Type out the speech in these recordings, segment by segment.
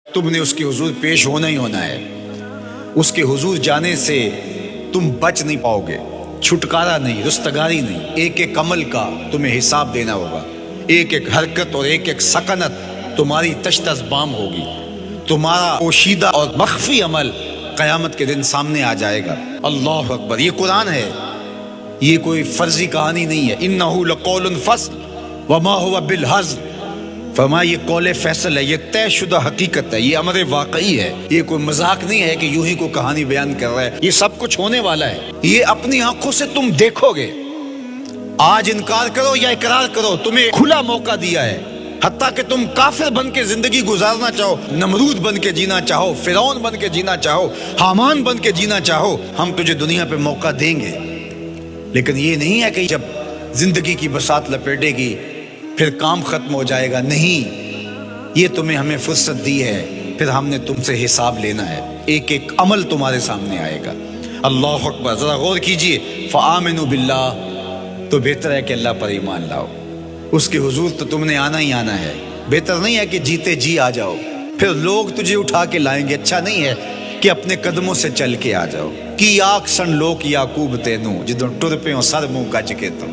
تم نے اس کے حضور پیش ہونا ہی ہونا ہے. اس کے حضور جانے سے تم بچ نہیں پاؤ گے. چھٹکارا نہیں، رستگاری نہیں. ایک ایک عمل کا تمہیں حساب دینا ہوگا. ایک ایک حرکت اور ایک ایک سکنت تمہاری تشت ازبام ہوگی. تمہارا پوشیدہ اور مخفی عمل قیامت کے دن سامنے آ جائے گا. اللہ اکبر. یہ قرآن ہے، یہ کوئی فرضی کہانی نہیں ہے. انہ لقول فصل وما هو بالہزل. فرمایا یہ قول فیصل ہے، یہ طے شدہ حقیقت ہے، یہ امر واقعی ہے. یہ کوئی مذاق نہیں ہے کہ یوں ہی کوئی کہانی بیان کر رہا ہے. یہ سب کچھ ہونے والا ہے. یہ اپنی آنکھوں سے تم دیکھو گے. آج انکار کرو یا اقرار کرو، تمہیں کھلا موقع دیا ہے. حتیٰ کہ تم کافر بن کے زندگی گزارنا چاہو، نمرود بن کے جینا چاہو، فرعون بن کے جینا چاہو، حامان بن کے جینا چاہو، ہم تجھے دنیا پہ موقع دیں گے. لیکن یہ نہیں ہے کہ جب زندگی کی بساط لپیٹے گی پھر کام ختم ہو جائے گا. نہیں، یہ تمہیں ہمیں فرصت دی ہے، پھر ہم نے تم سے حساب لینا ہے. ایک ایک عمل تمہارے سامنے آئے گا. اللہ اکبر. ذرا غور کیجئے. فآمنوا باللہ، تو بہتر ہے کہ اللہ پر ایمان لاؤ. اس کے حضور تو تم نے آنا ہی آنا ہے. بہتر نہیں ہے کہ جیتے جی آ جاؤ، پھر لوگ تجھے اٹھا کے لائیں گے. اچھا نہیں ہے کہ اپنے قدموں سے چل کے آ جاؤ. کی آگ سن لوک یعقوب تینوں جدوں ٹر پیوں سر منہ گج کے. تو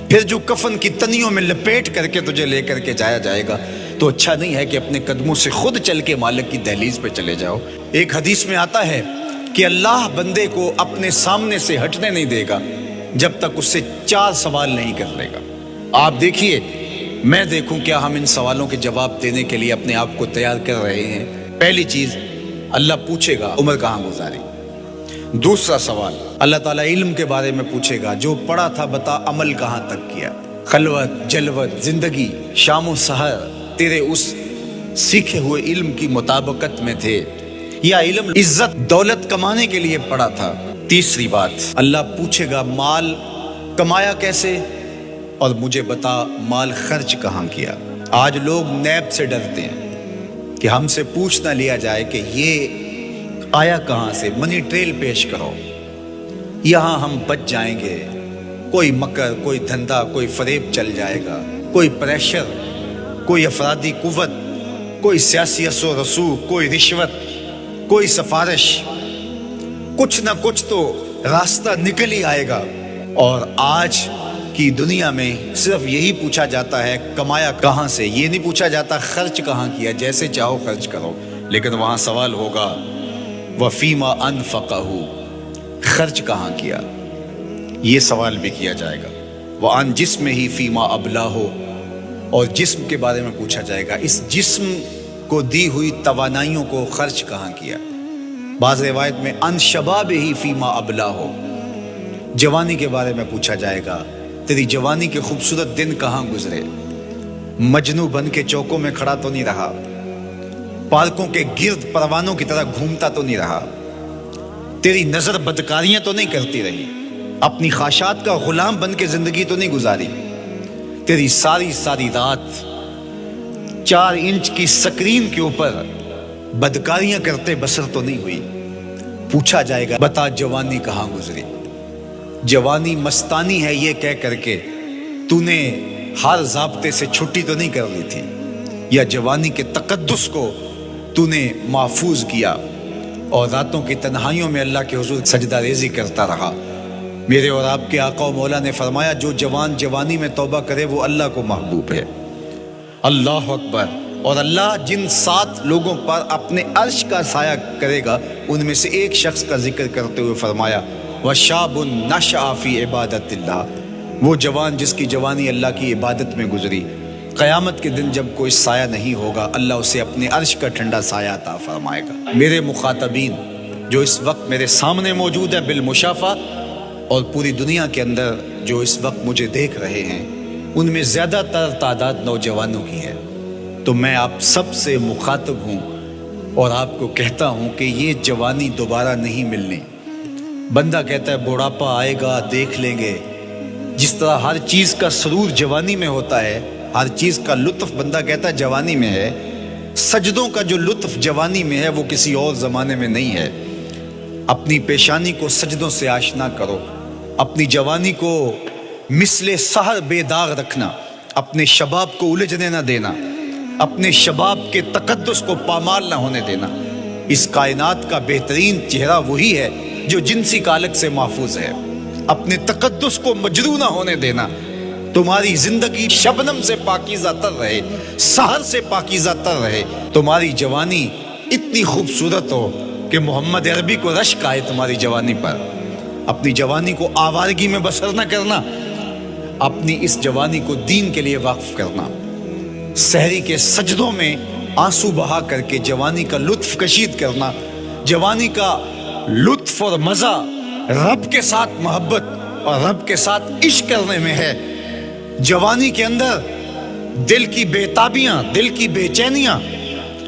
پھر جو کفن کی تنیوں میں لپیٹ کر کے تجھے لے کر کے جایا جائے گا. تو اچھا نہیں ہے کہ اپنے قدموں سے خود چل کے مالک کی دہلیز پہ چلے جاؤ. ایک حدیث میں آتا ہے کہ اللہ بندے کو اپنے سامنے سے ہٹنے نہیں دے گا جب تک اس سے 4 سوال نہیں کر لے گا. آپ دیکھیے، میں دیکھوں کیا ہم ان سوالوں کے جواب دینے کے لیے اپنے آپ کو تیار کر رہے ہیں. پہلی چیز، اللہ پوچھے گا عمر کہاں گزاری. دوسرا سوال، اللہ تعالیٰ علم کے بارے میں پوچھے گا. جو پڑھا تھا بتا، عمل کہاں تک کیا. خلوت جلوت زندگی، شام و سحر تیرے اس سیکھے ہوئے علم کی مطابقت میں تھے، یا علم عزت دولت کمانے کے لیے پڑھا تھا. تیسری بات، اللہ پوچھے گا مال کمایا کیسے، اور مجھے بتا مال خرچ کہاں کیا. آج لوگ نیب سے ڈرتے ہیں کہ ہم سے پوچھ نہ لیا جائے کہ یہ آیا کہاں سے. منی ٹریل پیش کرو، یہاں ہم بچ جائیں گے. کوئی مکر، کوئی دھندا، کوئی فریب چل جائے گا، کوئی پریشر، کوئی افرادی قوت، کوئی سیاسی اثر و رسوخ، کوئی رشوت، کوئی سفارش. کچھ نہ کچھ تو راستہ نکل ہی آئے گا. اور آج کی دنیا میں صرف یہی پوچھا جاتا ہے کمایا کہاں سے. یہ نہیں پوچھا جاتا خرچ کہاں کیا. جیسے چاہو خرچ کرو، لیکن وہاں سوال ہوگا وَفِيمَا أَنفَقَهُ، خرچ کہاں کیا. یہ سوال بھی کیا جائے گا. وَعَنْ جِسْمِهِ فِيمَا أَبْلَاهُ، اور جسم کے بارے میں پوچھا جائے گا. اس جسم کو دی ہوئی توانائیوں کو خرچ کہاں کیا. بعض روایت میں عن شبابہ فیما ابلاہ، جوانی کے بارے میں پوچھا جائے گا. تیری جوانی کے خوبصورت دن کہاں گزرے. مجنو بن کے چوکوں میں کھڑا تو نہیں رہا، پارکوں کے گرد پروانوں کی طرح گھومتا تو نہیں رہا، تیری نظر بدکاریاں تو نہیں کرتی رہی، اپنی خواہشات کا غلام بن کے زندگی تو نہیں گزاری، تیری ساری رات 4 انچ کی سکرین کے اوپر بدکاریاں کرتے بسر تو نہیں ہوئی. پوچھا جائے گا بتا جوانی کہاں گزری. جوانی مستانی ہے یہ کہہ کر کے تو نے ہر ضابطے سے چھٹی تو نہیں کر لی تھی، یا جوانی کے تقدس کو تو نے محفوظ کیا اور راتوں کی تنہائیوں میں اللہ کے حضور سجدہ ریزی کرتا رہا. میرے اور آپ کے آقا و مولا نے فرمایا جو جوان جوانی میں توبہ کرے وہ اللہ کو محبوب ہے. اللہ اکبر. اور اللہ جن 7 لوگوں پر اپنے عرش کا سایہ کرے گا ان میں سے ایک شخص کا ذکر کرتے ہوئے فرمایا وَشَابٌ نَشَأَ فِي عِبَادَةِ اللَّهِ، وہ جوان جس کی جوانی اللہ کی عبادت میں گزری. قیامت کے دن جب کوئی سایہ نہیں ہوگا اللہ اسے اپنے عرش کا ٹھنڈا سایہ عطا فرمائے گا. میرے مخاطبین جو اس وقت میرے سامنے موجود ہے بالمشافہ، اور پوری دنیا کے اندر جو اس وقت مجھے دیکھ رہے ہیں، ان میں زیادہ تر تعداد نوجوانوں کی ہے. تو میں آپ سب سے مخاطب ہوں اور آپ کو کہتا ہوں کہ یہ جوانی دوبارہ نہیں ملنی. بندہ کہتا ہے بڑھاپا آئے گا دیکھ لیں گے. جس طرح ہر چیز کا سرور جوانی میں ہوتا ہے، ہر چیز کا لطف بندہ کہتا ہے جوانی میں ہے، سجدوں کا جو لطف جوانی میں ہے وہ کسی اور زمانے میں نہیں ہے. اپنی پیشانی کو سجدوں سے آشنا کرو. اپنی جوانی کو مثل سحر بے داغ رکھنا، اپنے شباب کو الجھنے نہ دینا، اپنے شباب کے تقدس کو پامال نہ ہونے دینا۔ اس کائنات کا بہترین چہرہ وہی ہے جو جنسی کالک سے محفوظ ہے۔ اپنے تقدس کو مجروح نہ ہونے دینا۔ تمہاری زندگی شبنم سے پاکیزہ تر رہے، سحر سے پاکیزہ تر رہے۔ تمہاری جوانی اتنی خوبصورت ہو کہ محمد عربی کو رشک آئے تمہاری جوانی پر۔ اپنی جوانی کو آوارگی میں بسر نہ کرنا، اپنی اس جوانی کو دین کے لیے وقف کرنا۔ سحری کے سجدوں میں آنسو بہا کر کے جوانی کا لطف کشید کرنا۔ جوانی کا لطف اور مزہ رب کے ساتھ محبت اور رب کے ساتھ عشق کرنے میں ہے۔ جوانی کے اندر دل کی بے تابیاں، دل کی بے چینیاں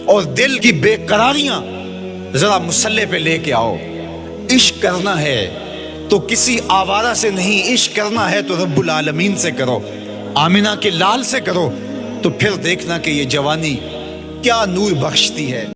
اور دل کی بے قراریاں ذرا مسلح پہ لے کے آؤ۔ عشق کرنا ہے تو کسی آوارہ سے نہیں، عشق کرنا ہے تو رب العالمین سے کرو، آمنہ کے لال سے کرو، تو پھر دیکھنا کہ یہ جوانی کیا نور بخشتی ہے۔